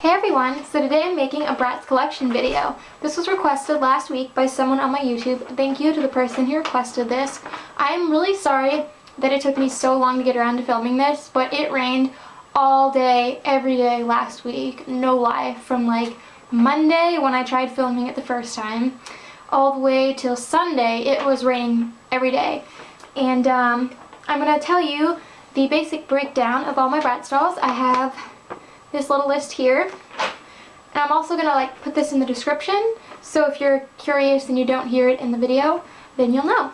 Hey everyone, so today I'm making a Bratz collection video. This was requested last week by someone on my YouTube. Thank you to the person who requested this. I am really sorry that it took me so long to get around to filming this, but it rained all day, every day last week, no lie, from like Monday when I tried filming it the first time, all the way till Sunday. It was raining every day. And I'm going to tell you the basic breakdown of all my Bratz dolls. I have this little list here, and I'm also going to put this in the description, so if you're curious and you don't hear it in the video, then you'll know.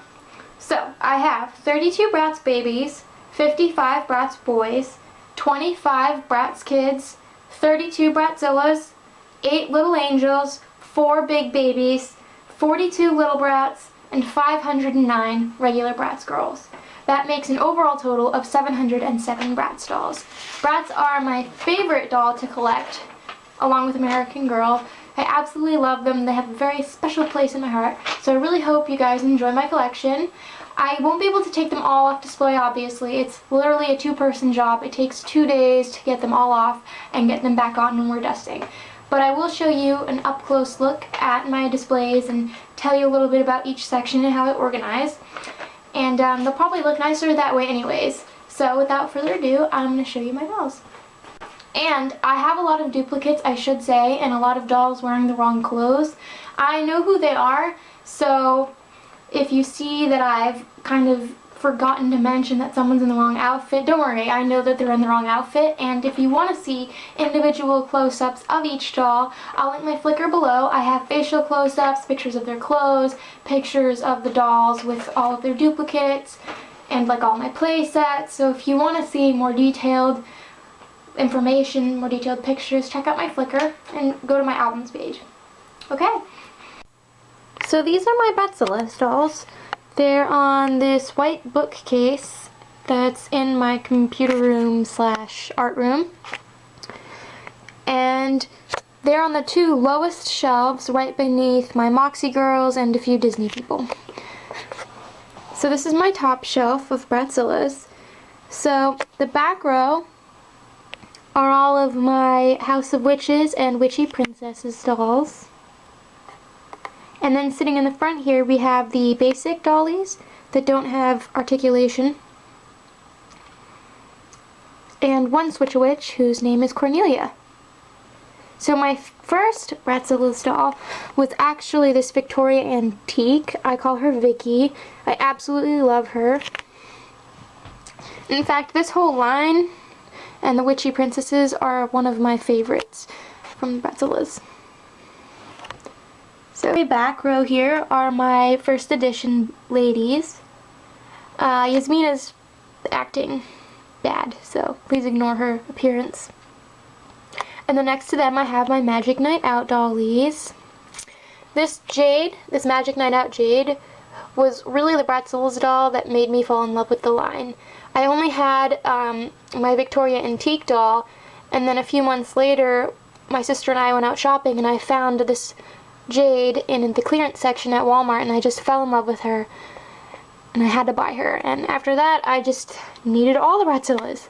So I have 32 Bratz Babyz, 55 Bratz Boyz, 25 Bratz Kids, 32 Bratzillaz, 8 Lil Angelz, 4 Big Babyz, 42 Lil Bratz, and 509 regular Bratz girls. That makes an overall total of 707 Bratz dolls. Bratz are my favorite doll to collect, along with American Girl. I absolutely love them. They have a very special place in my heart, so I really hope you guys enjoy my collection. I won't be able to take them all off display, obviously. It's literally a two-person job. It takes 2 days to get them all off and get them back on when we're dusting. But I will show you an up-close look at my displays and tell you a little bit about each section and how they're organized. And they'll probably look nicer that way anyways. So without further ado, I'm going to show you my dolls. And I have a lot of duplicates, I should say, and a lot of dolls wearing the wrong clothes. I know who they are, so if you see that I've kind of forgotten to mention that someone's in the wrong outfit, don't worry, I know that they're in the wrong outfit. And if you want to see individual close-ups of each doll, I'll link my Flickr below. I have facial close-ups, pictures of their clothes, pictures of the dolls with all of their duplicates, and all my play sets. So if you want to see more detailed information, more detailed pictures, check out my Flickr and go to my albums page. Okay, so these are my Bratzillaz dolls. They're on this white bookcase that's in my computer room / art room. And they're on the 2 lowest shelves right beneath my Moxie girls and a few Disney people. So this is my top shelf of Bratzillaz. So the back row are all of my House of Witches and Witchy Princesses dolls. And then sitting in the front here we have the basic dollies that don't have articulation. And one Switch-a-Witch whose name is Cornelia. So my first Bratzillaz doll was actually this Victoria Antique. I call her Vicky. I absolutely love her. In fact, this whole line and the Witchy Princesses are one of my favorites from Bratzillaz. So the back row here are my first edition ladies. Yasmina's acting bad, so please ignore her appearance. And then next to them I have my Magic Night Out dollies. This Jade, this Magic Night Out Jade, was really the Bratzillaz doll that made me fall in love with the line. I only had my Victoria Antique doll, and then a few months later my sister and I went out shopping and I found this Jade in the clearance section at Walmart, and I just fell in love with her and I had to buy her. And after that I just needed all the Bratzillaz.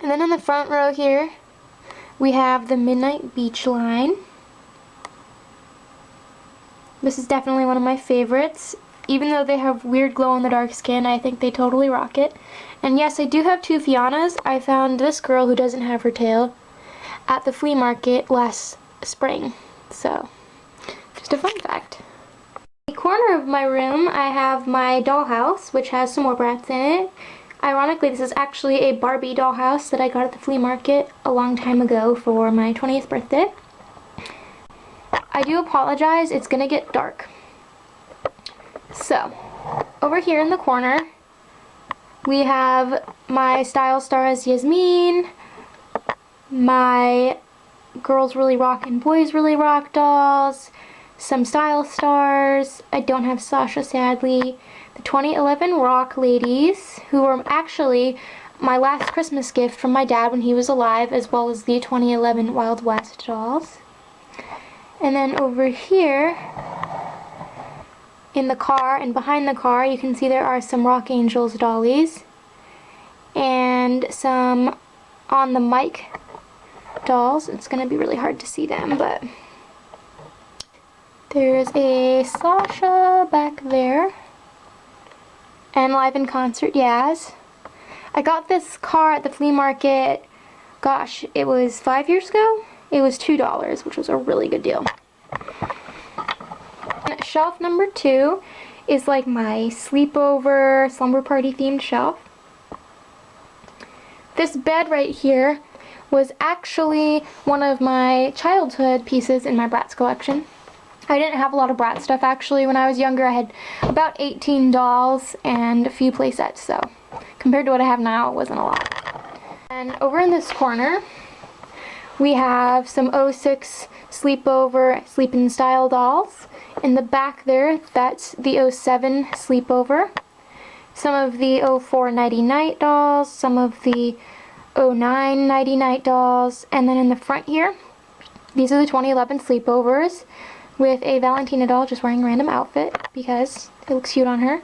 And then in the front row here we have the Midnight Beach line. This is definitely one of my favorites. Even though they have weird glow-in-the-dark skin, I think they totally rock it. And yes, I do have 2 Fianas. I found this girl who doesn't have her tail at the flea market last spring. So, just a fun fact. In the corner of my room, I have my dollhouse, which has some more Bratz in it. Ironically, this is actually a Barbie dollhouse that I got at the flea market a long time ago for my 20th birthday. I do apologize, it's gonna get dark. So, over here in the corner, we have my Style Stars Yasmin, my Girls Really Rock and Boys Really Rock dolls, some Style Stars. I don't have Sasha, sadly. The 2011 Rock ladies, who were actually my last Christmas gift from my dad when he was alive, as well as the 2011 Wild West dolls. And then over here in the car and behind the car, you can see there are some Rock Angels dollies and some On the Mic dolls. It's going to be really hard to see them, but there's a Sasha back there. And live in concert, Yaz. I got this car at the flea market, gosh, it was 5 years ago. It was $2, which was a really good deal. And shelf number 2 is like my sleepover slumber party themed shelf. This bed right here was actually one of my childhood pieces in my Bratz collection. I didn't have a lot of Bratz stuff actually when I was younger. I had about 18 dolls and a few play sets, so compared to what I have now, it wasn't a lot. And over in this corner, we have some 06 sleepover sleep-in style dolls. In the back there, that's the 07 sleepover. Some of the 04 nighty night dolls, some of the 09 nighty night dolls, and then in the front here, these are the 2011 sleepovers, with a Valentina doll just wearing a random outfit because it looks cute on her.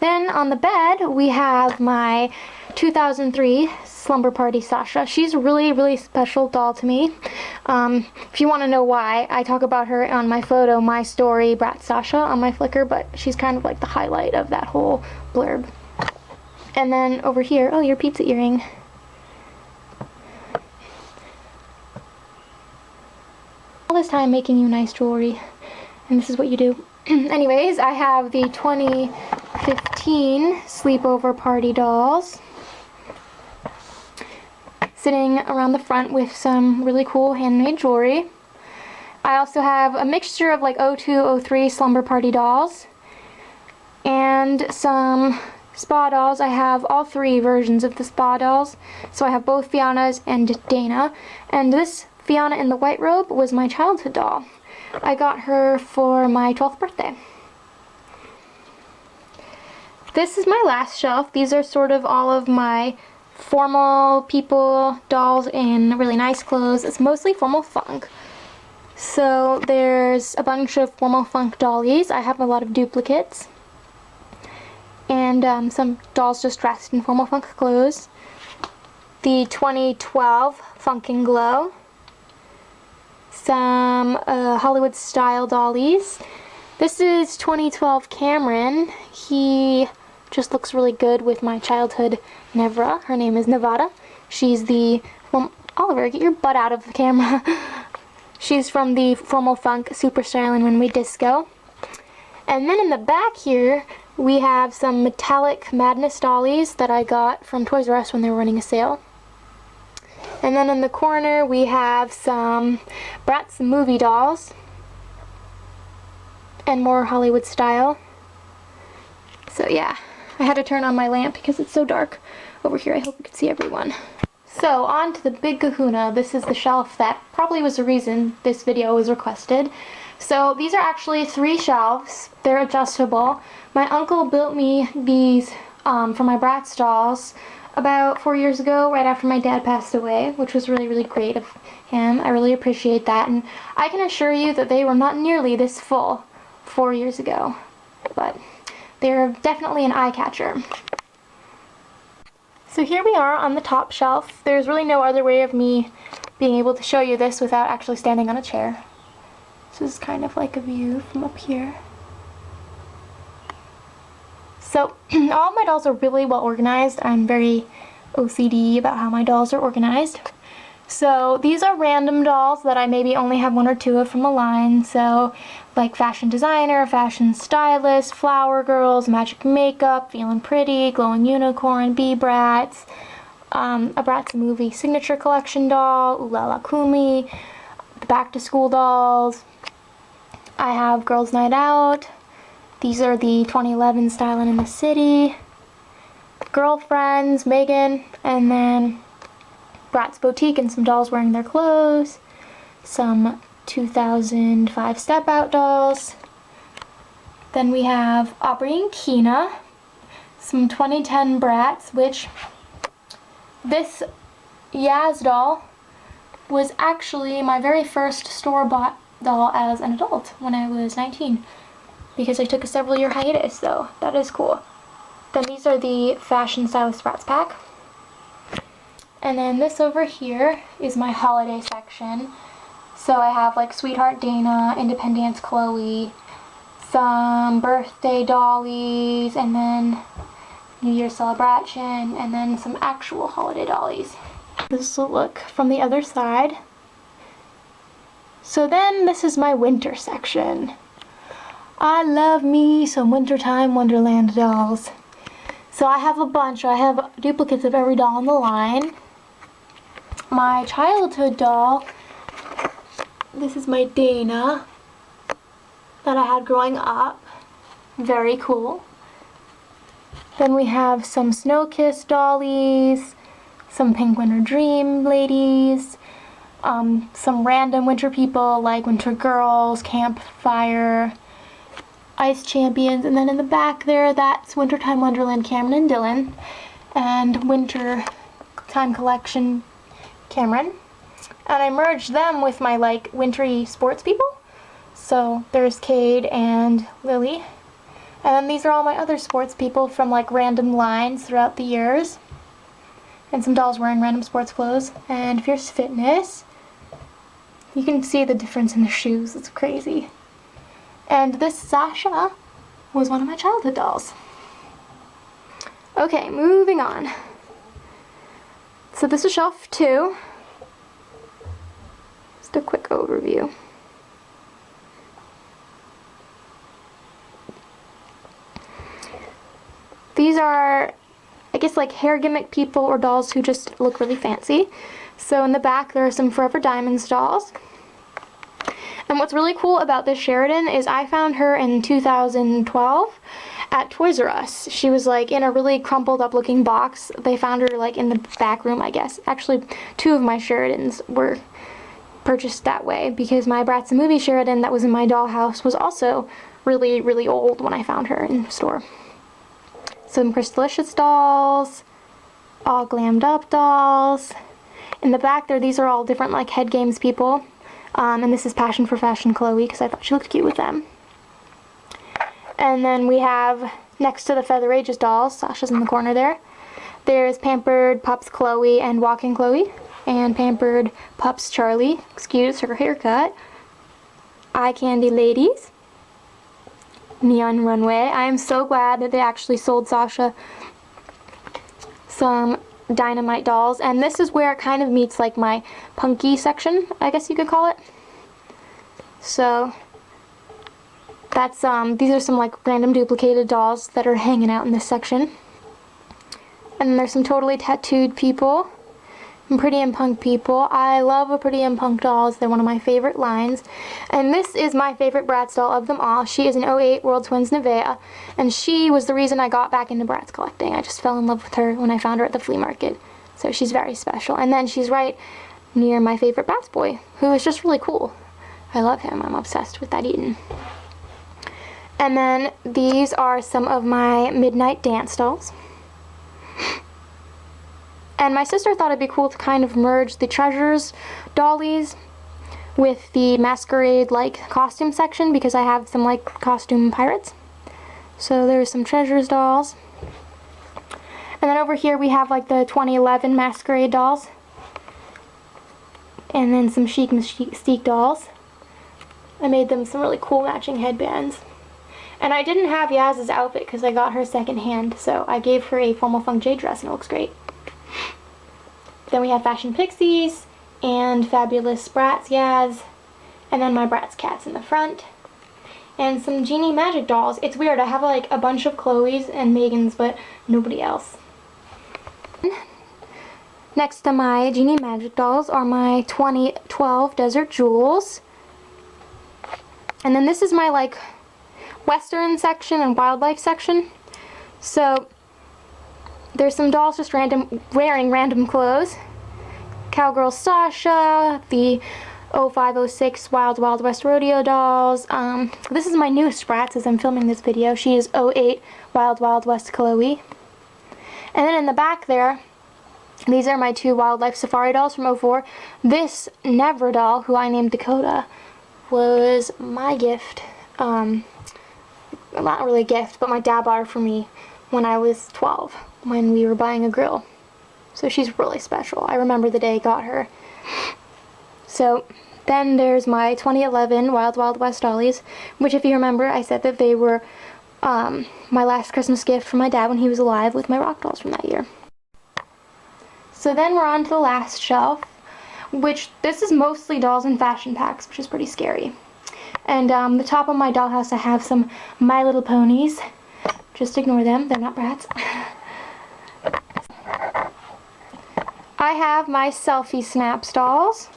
Then on the bed we have my 2003 Slumber Party Sasha. She's a really, really special doll to me. If you want to know why, I talk about her on my photo, My Story Bratz Sasha on my Flickr, but she's kind of like the highlight of that whole blurb. And then over here, oh, your pizza earring. All this time making you nice jewelry, and this is what you do. Anyways, I have the 2015 sleepover party dolls sitting around the front with some really cool handmade jewelry. I also have a mixture of like 02, 03 slumber party dolls and some spa dolls. I have all 3 versions of the spa dolls, so I have both Fianna's and Dana, and this Fianna in the white robe was my childhood doll. I got her for my 12th birthday. This is my last shelf. These are sort of all of my formal people dolls in really nice clothes. It's mostly formal funk. So there's a bunch of formal funk dollies. I have a lot of duplicates. And some dolls just dressed in formal funk clothes. The 2012 Funk and Glow. Some Hollywood style dollies. This is 2012 Cameron. He just looks really good with my childhood Nevra. Her name is Nevada. She's the, well, Oliver, get your butt out of the camera. She's from the Formal Funk Super Stylin' When We Disco. And then in the back here, we have some metallic Madness dollies that I got from Toys R Us when they were running a sale. And then in the corner we have some Bratz movie dolls and more Hollywood style. So yeah, I had to turn on my lamp because it's so dark over here. I hope you can see everyone. So on to the big kahuna. This is the shelf that probably was the reason this video was requested. So these are actually 3 shelves. They're adjustable. My uncle built me these for my Bratz dolls about 4 years ago, right after my dad passed away, which was really, really great of him. I really appreciate that, and I can assure you that they were not nearly this full 4 years ago, but they're definitely an eye catcher. So here we are on the top shelf. There's really no other way of me being able to show you this without actually standing on a chair. This is kind of like a view from up here. So all of my dolls are really well organized. I'm very OCD about how my dolls are organized. So these are random dolls that I maybe only have 1 or 2 of from a line. So like fashion designer, fashion stylist, flower girls, magic makeup, feeling pretty, glowing unicorn, bee Bratz, a Bratz movie signature collection doll, Ooh La La Kumi, the back to school dolls. I have Girls Night Out. These are the 2011 Stylin' in the City, Girlfriends, Megan, and then Bratz Boutique and some dolls wearing their clothes, some 2005 Step Out dolls. Then we have Aubrey and Keena, some 2010 Bratz, which this Yaz doll was actually my very first store-bought doll as an adult when I was 19. Because I took a several year hiatus, so that is cool. Then these are the Fashion Stylist Bratz pack. And then this over here is my holiday section. So I have like Sweetheart Dana, Independence Chloe, some birthday dollies, and then New Year's celebration, and then some actual holiday dollies. This will look from the other side. So then this is my winter section. I love me some wintertime Wonderland dolls. So I have a bunch. I have duplicates of every doll in the line. My childhood doll, this is my Dana that I had growing up. Very cool. Then we have some Snow Kiss dollies, some Pink Winter Dream ladies, some random winter people like Winter Girls, Campfire, Ice Champions, and then in the back there, that's Wintertime Wonderland Cameron and Dylan, and Wintertime Collection Cameron. And I merged them with my like wintry sports people. So there's Cade and Lily. And then these are all my other sports people from like random lines throughout the years. And some dolls wearing random sports clothes. And Fierce Fitness. You can see the difference in the shoes. It's crazy. And this Sasha was one of my childhood dolls. Okay, moving on. So this is shelf 2. Just a quick overview. These are, I guess, like hair gimmick people or dolls who just look really fancy. So in the back there are some Forever Diamonds dolls. And what's really cool about this Sheridan is I found her in 2012 at Toys R Us. She was like in a really crumpled up looking box. They found her like in the back room, I guess. Actually, 2 of my Sheridans were purchased that way because my Bratz movie Sheridan that was in my dollhouse was also really, really old when I found her in the store. Some Crystalicious dolls, all glammed up dolls. In the back there, these are all different like head games people. And this is Passion for Fashion Chloe because I thought she looked cute with them. And then we have, next to the Feather Ages dolls, Sasha's in the corner there, there's Pampered Pups Chloe and Walking Chloe, and Pampered Pups Charlie, excuse her haircut, Eye Candy Ladies, Neon Runway. I am so glad that they actually sold Sasha some Dynamite dolls, and this is where it kind of meets like my punky section, I guess you could call it. So that's these are some like random duplicated dolls that are hanging out in this section. And then there's some totally tattooed people and Pretty and Punk people. I love a Pretty and Punk dolls. They're one of my favorite lines. And this is my favorite Bratz doll of them all. She is an '08 World Twins Nevaeh, and she was the reason I got back into Bratz collecting. I just fell in love with her when I found her at the flea market. So she's very special. And then she's right near my favorite Bratz boy, who is just really cool. I love him. I'm obsessed with that Eden. And then these are some of my Midnight Dance dolls. And my sister thought it'd be cool to kind of merge the Treasures dollies with the Masquerade-like costume section because I have some like costume pirates. So there's some Treasures dolls. And then over here we have like the 2011 Masquerade dolls. And then some Chic Mystique dolls. I made them some really cool matching headbands. And I didn't have Yaz's outfit because I got her secondhand, so I gave her a formal Funk J dress and it looks great. Then we have Fashion Pixies and Fabulous Bratzillaz, and then my Bratz cats in the front. And some Genie Magic dolls. It's weird, I have like a bunch of Chloe's and Megan's, but nobody else. Next to my Genie Magic dolls are my 2012 Desert Jewels. And then this is my like Western section and wildlife section. So there's some dolls just wearing random clothes. Cowgirl Sasha, the 05-06 Wild Wild West Rodeo dolls. This is my newest Bratz as I'm filming this video. She is 08 Wild Wild West Chloe. And then in the back there, these are my 2 Wildlife Safari dolls from 04. This Never doll, who I named Dakota, was my gift. Not really a gift, but my dad bought her for me when I was 12, when we were buying a grill. So she's really special. I remember the day I got her. So then there's my 2011 Wild Wild West dollies, which if you remember, I said that they were my last Christmas gift from my dad when he was alive with my rock dolls from that year. So then we're on to the last shelf, which this is mostly dolls in fashion packs, which is pretty scary. And the top of my dollhouse, I have some My Little Ponies. Just ignore them, they're not Bratz. I have my Selfie Snaps dolls,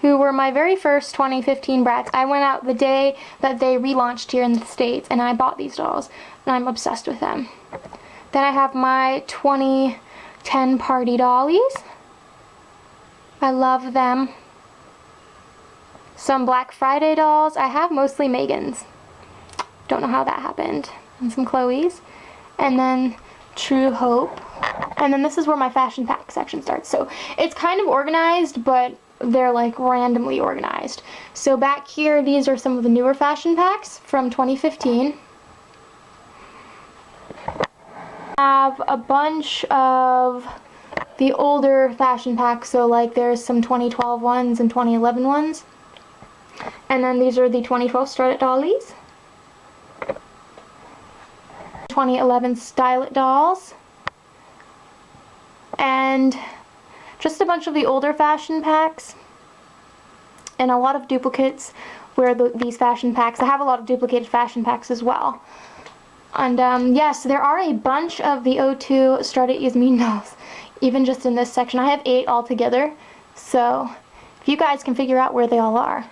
who were my very first 2015 Bratz. I went out the day that they relaunched here in the States, and I bought these dolls, and I'm obsessed with them. Then I have my 2010 Party Dollies. I love them. Some Black Friday dolls. I have mostly Megan's. Don't know how that happened. And some Chloe's. And then True Hope. And then this is where my fashion pack section starts. So it's kind of organized, but they're like randomly organized. So back here, these are some of the newer fashion packs from 2015. I have a bunch of the older fashion packs, so like there's some 2012 ones and 2011 ones. And then these are the 2012 Strut Dollies. 2011 Style It dolls. And just a bunch of the older fashion packs. And a lot of duplicates where these fashion packs. I have a lot of duplicated fashion packs as well. And yes, there are a bunch of the O2 Strut It Yasmin dolls, even just in this section. I have 8 altogether. So if you guys can figure out where they all are,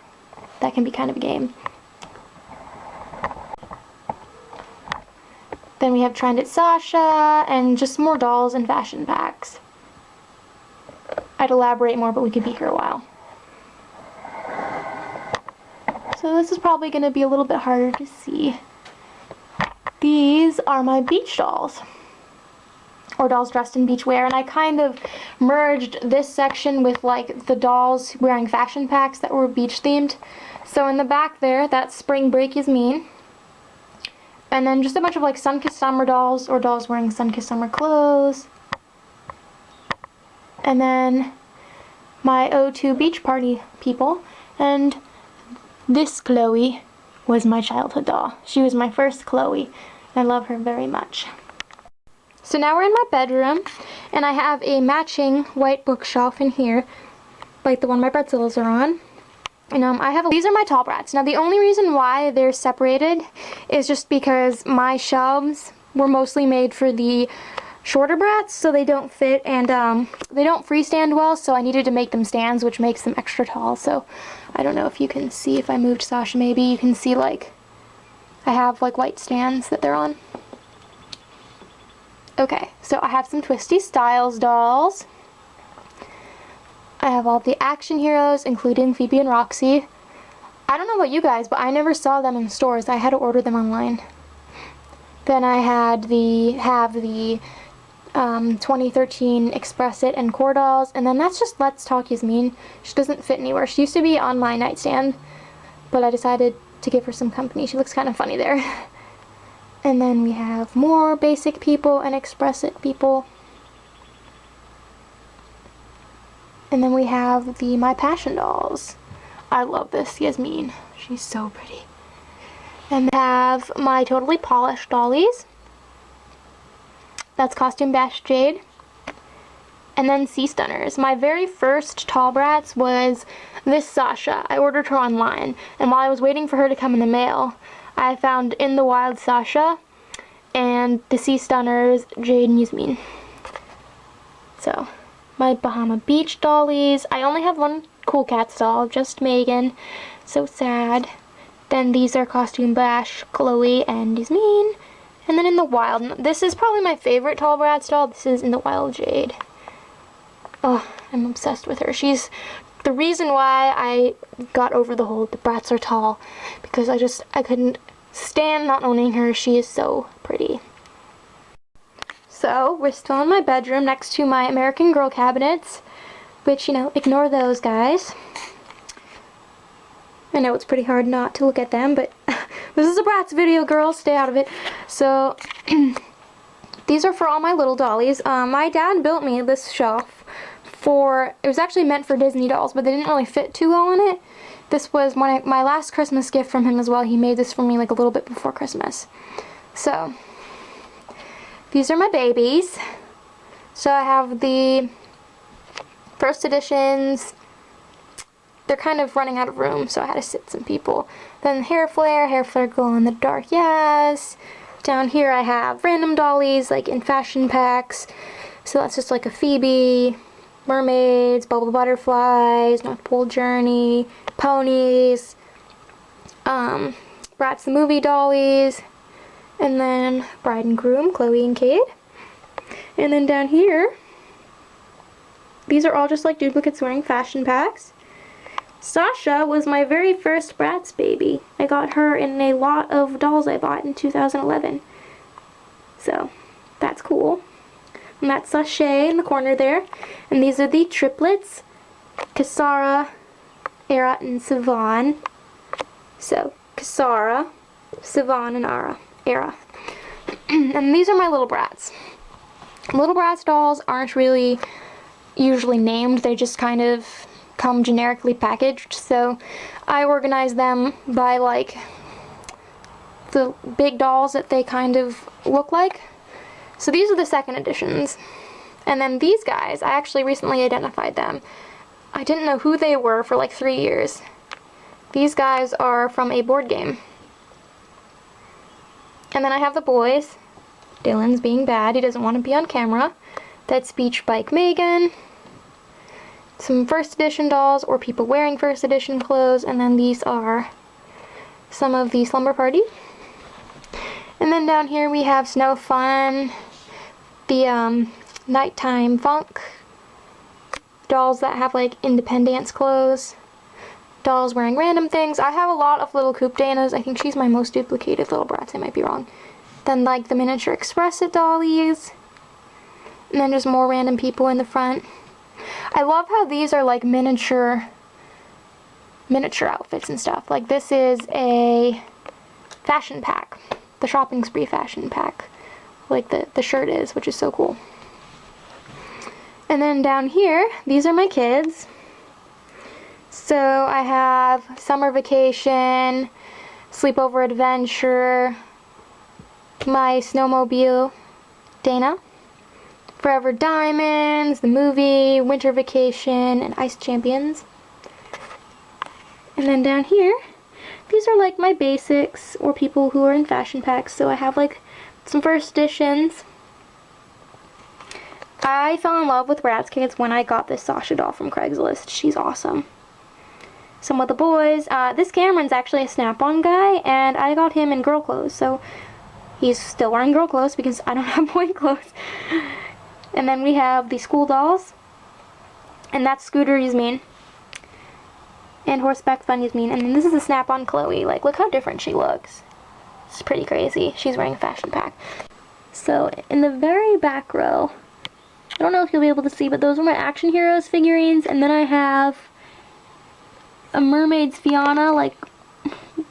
that can be kind of a game. Then we have Trend It Sasha, and just more dolls and fashion packs. I'd elaborate more, but we could be here a while. So this is probably going to be a little bit harder to see. These are my beach dolls, or dolls dressed in beach wear, and I kind of merged this section with like the dolls wearing fashion packs that were beach themed. So in the back there, that's Spring Break Yasmin. And then just a bunch of like sun-kissed summer dolls, or dolls wearing sun-kissed summer clothes. And then my O2 beach party people. And this Chloe was my childhood doll. She was my first Chloe. I love her very much. So now we're in my bedroom, and I have a matching white bookshelf in here, like the one my Bratzillaz are on. And these are my tall Bratz. Now the only reason why they're separated is just because my shelves were mostly made for the shorter Bratz, so they don't fit, and they don't freestand well, so I needed to make them stands, which makes them extra tall. So I don't know if you can see, if I moved Sasha maybe, you can see like I have like white stands that they're on. Okay, so I have some Twisty Styles dolls. I have all the action heroes, including Phoebe and Roxy. I don't know about you guys, but I never saw them in stores. I had to order them online. Then I have the 2013 Express It and Core dolls, and then that's just Let's Talk Yasmin. She doesn't fit anywhere. She used to be on my nightstand, but I decided to give her some company. She looks kind of funny there. And then we have more basic people and Express It people. And then we have the My Passion dolls. I love this Yasmin. She's so pretty. And I have my Totally Polished dollies. That's Costume Bash Jade. And then Sea Stunners. My very first tall Bratz was this Sasha. I ordered her online, and while I was waiting for her to come in the mail, I found In the Wild Sasha and the Sea Stunners Jade and Yasmin. So my Bahama Beach dollies. I only have one Cool Cats doll, just Megan. So sad. Then these are Costume Bash, Chloe, and Yasmin. And then In the Wild. This is probably my favorite tall Bratz doll. This is In the Wild Jade. Oh, I'm obsessed with her. She's the reason why I got over the whole the Bratz are tall. Because I couldn't stand not owning her. She is so pretty. So, we're still in my bedroom next to my American Girl cabinets, which, you know, ignore those guys. I know it's pretty hard not to look at them, but this is a Bratz video, girls. Stay out of it. So, These are for all my little dollies. My dad built me this shelf it was actually meant for Disney dolls, but they didn't really fit too well on it. This was my last Christmas gift from him as well. He made this for me like a little bit before Christmas. So, these are my babies. So I have the first editions. They're kind of running out of room, so I had to sit some people. Then hair flare glow in the dark, yes. Down here I have random dollies, like in fashion packs. So that's just like a Phoebe, mermaids, bubble butterflies, North Pole Journey, ponies, Bratz the movie dollies, and then bride and groom, Chloe and Cade. And then down here, these are all just like duplicates wearing fashion packs. Sasha was my very first Bratz baby. I got her in a lot of dolls I bought in 2011. So, that's cool. And that's Sashay in the corner there. And these are the triplets, Kasara, Era, and Sivan. So, Kasara, Sivan, and Era. And these are my little Bratz. Little Bratz dolls aren't really usually named. They just kind of come generically packaged. So, I organize them by like the big dolls that they kind of look like. So these are the second editions. And then these guys, I actually recently identified them. I didn't know who they were for like 3 years. These guys are from a board game. And then I have the boys. Dylan's being bad. He doesn't want to be on camera. That's Beach Bike Megan. Some first edition dolls or people wearing first edition clothes. And then these are some of the Slumber Party. And then down here we have Snow Fun, the Nighttime Funk, dolls that have like independence clothes, dolls wearing random things. I have a lot of little Coop Danas. I think she's my most duplicated little Bratz. I might be wrong. Then like the miniature Express-It dollies, and then just more random people in the front. I love how these are like miniature outfits and stuff. Like this is a fashion pack. The shopping spree fashion pack, like the shirt is, which is so cool. And then down here, these are my kids. So I have Summer Vacation, Sleepover Adventure, my snowmobile, Dana, Forever Diamonds, the movie, Winter Vacation, and Ice Champions. And then down here, these are like my basics or people who are in fashion packs. So I have like some first editions. I fell in love with Bratz Kids when I got this Sasha doll from Craigslist. She's awesome. Some of the boys. This Cameron's actually a Snap-on guy, and I got him in girl clothes. So he's still wearing girl clothes because I don't have boy clothes. And then we have the school dolls. And that's Scooter Yasmin. And Horseback Fun Yasmin. And then this is a Snap-on Chloe. Like, look how different she looks. It's pretty crazy. She's wearing a fashion pack. So, in the very back row, I don't know if you'll be able to see, but those are my Action Heroes figurines. And then I have a Mermaid's Fiona, like,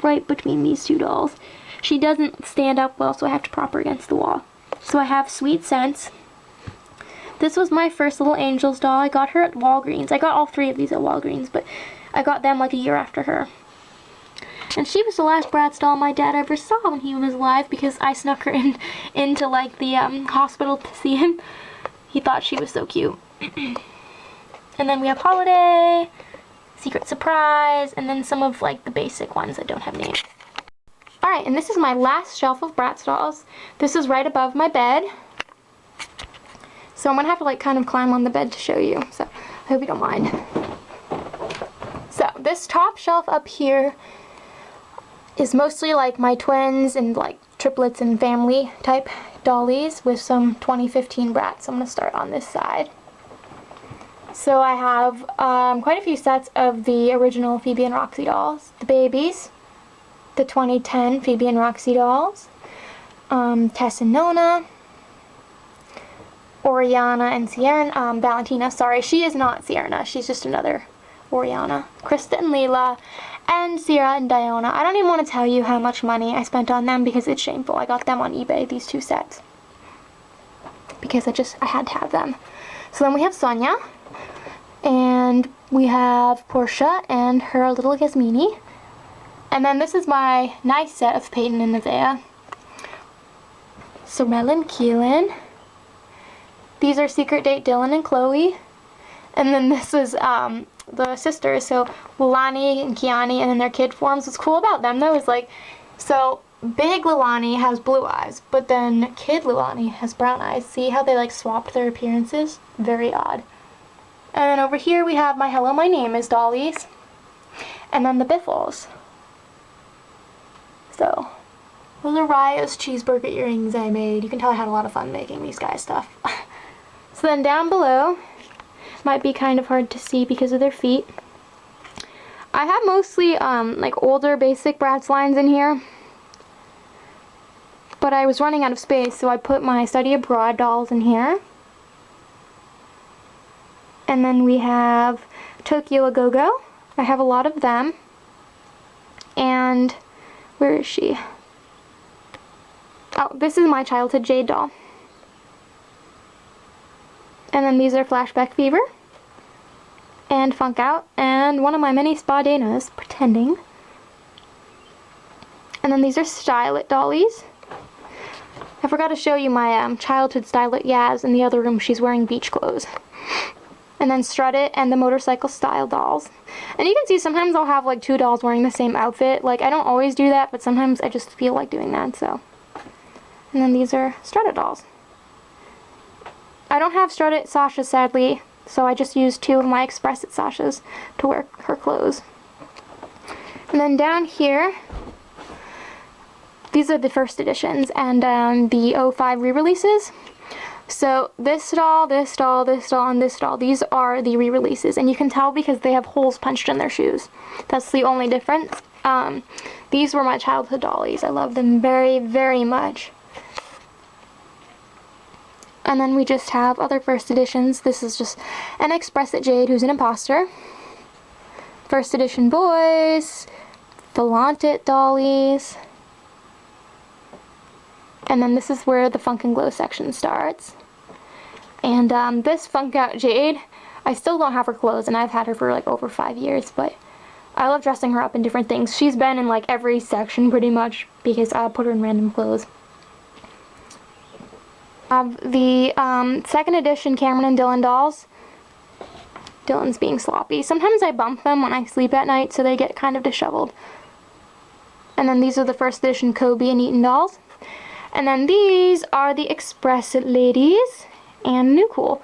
right between these two dolls. She doesn't stand up well, so I have to prop her against the wall. So I have Sweet Sense. This was my first Lil Angelz doll. I got her at Walgreens. I got all three of these at Walgreens, but I got them like a year after her. And she was the last Bratz doll my dad ever saw when he was alive because I snuck her into like the hospital to see him. He thought she was so cute. And then we have Holiday, Secret Surprise, and then some of like the basic ones that don't have names. Alright, and this is my last shelf of Bratz dolls. This is right above my bed. So I'm going to have to like kind of climb on the bed to show you. So I hope you don't mind. So this top shelf up here is mostly like my twins and like triplets and family type dollies with some 2015 Bratz. I'm going to start on this side. So I have quite a few sets of the original Phoebe and Roxy dolls. The babies, the 2010 Phoebe and Roxy dolls, Tess and Nona, Oriana and Sierra, Valentina, sorry, she is not Sierra, she's just another Oriana, Krista and Leela, and Sierra and Diona. I don't even want to tell you how much money I spent on them because it's shameful. I got them on eBay, these two sets. because I had to have them. So then we have Sonia, and we have Portia and her little Yasmini. And then this is my nice set of Peyton and Nevaeh. Sorel and Keelan. These are Secret Date Dylan and Chloe. And then this is the sisters, so Lilani and Kiani, and then their kid forms. What's cool about them though is like, so big Lilani has blue eyes, but then kid Lilani has brown eyes. See how they like swapped their appearances? Very odd. And then over here we have my Hello My Name Is dollies. And then the Biffles. So, those are Raya's cheeseburger earrings I made. You can tell I had a lot of fun making these guys stuff. So then down below, might be kind of hard to see because of their feet. I have mostly like older basic Bratz lines in here. But I was running out of space, so I put my Study Abroad dolls in here. And then we have Tokyo A Go-Go. I have a lot of them. And where is she? Oh, this is my childhood Jade doll. And then these are Flashback Fever and Funk Out, and one of my many Spa Danas, Pretending. And then these are Stylet dollies. I forgot to show you my childhood Stylet Yaz in the other room. She's wearing beach clothes. And then Strut It and the Motorcycle Style dolls. And you can see sometimes I'll have like two dolls wearing the same outfit. Like, I don't always do that, but sometimes I just feel like doing that, so. And then these are Strut It dolls. I don't have Strut It Sasha, sadly, so I just used two of my Express It Sashas to wear her clothes. And then down here, these are the first editions and the 05 re-releases. So this doll, this doll, this doll, and this doll, these are the re-releases, and you can tell because they have holes punched in their shoes. That's the only difference. These were my childhood dollies. I love them very, very much. And then we just have other first editions. This is just an Express It Jade who's an imposter. First edition Boyz, Flaunt It dollies. And then this is where the Funk and Glow section starts. And this Funk Out Jade, I still don't have her clothes, and I've had her for like over 5 years, but I love dressing her up in different things. She's been in like every section pretty much because I'll put her in random clothes. The second edition Cameron and Dylan dolls. Dylan's being sloppy. Sometimes I bump them when I sleep at night so they get kind of disheveled. And then these are the first edition Kobe and Eaton dolls. And then these are the Express It ladies and New Cool.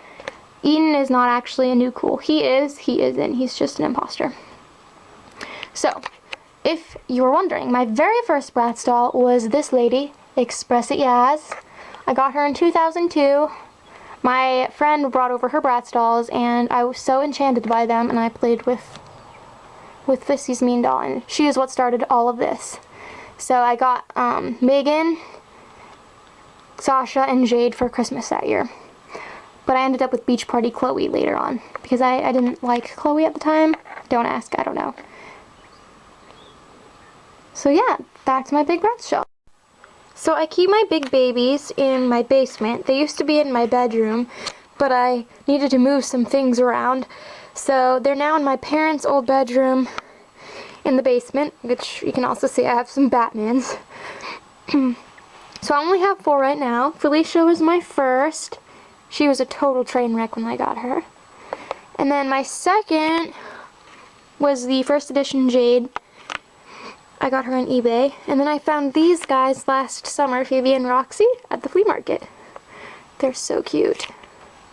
Eaton is not actually a New Cool. He isn't. He's just an imposter. So, if you were wondering, my very first Bratz doll was this lady, Express It Yaz. I got her in 2002. My friend brought over her Bratz dolls, and I was so enchanted by them, and I played with this Yasmin doll, and she is what started all of this. So I got Megan, Sasha, and Jade for Christmas that year. But I ended up with Beach Party Chloe later on, because I didn't like Chloe at the time. Don't ask, I don't know. So yeah, back to my big Bratz show. So I keep my Big Babyz in my basement. They used to be in my bedroom, but I needed to move some things around. So they're now in my parents' old bedroom in the basement, which you can also see I have some Batmans. So I only have 4 right now. Felicia was my first. She was a total train wreck when I got her. And then my second was the first edition Jade. I got her on eBay. And then I found these guys last summer, Phoebe and Roxy, at the flea market. They're so cute.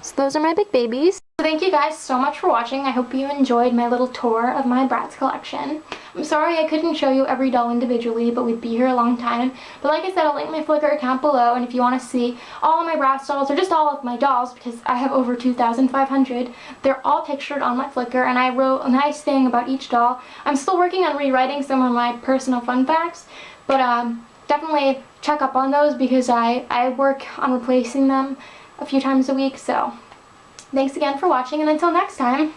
So those are my Big Babyz. Thank you guys so much for watching. I hope you enjoyed my little tour of my Bratz collection. I'm sorry I couldn't show you every doll individually, but we'd be here a long time. But like I said, I'll link my Flickr account below, and if you want to see all of my Bratz dolls, or just all of my dolls, because I have over 2,500, they're all pictured on my Flickr, and I wrote a nice thing about each doll. I'm still working on rewriting some of my personal fun facts, but definitely check up on those because I work on replacing them a few times a week, so thanks again for watching, and until next time.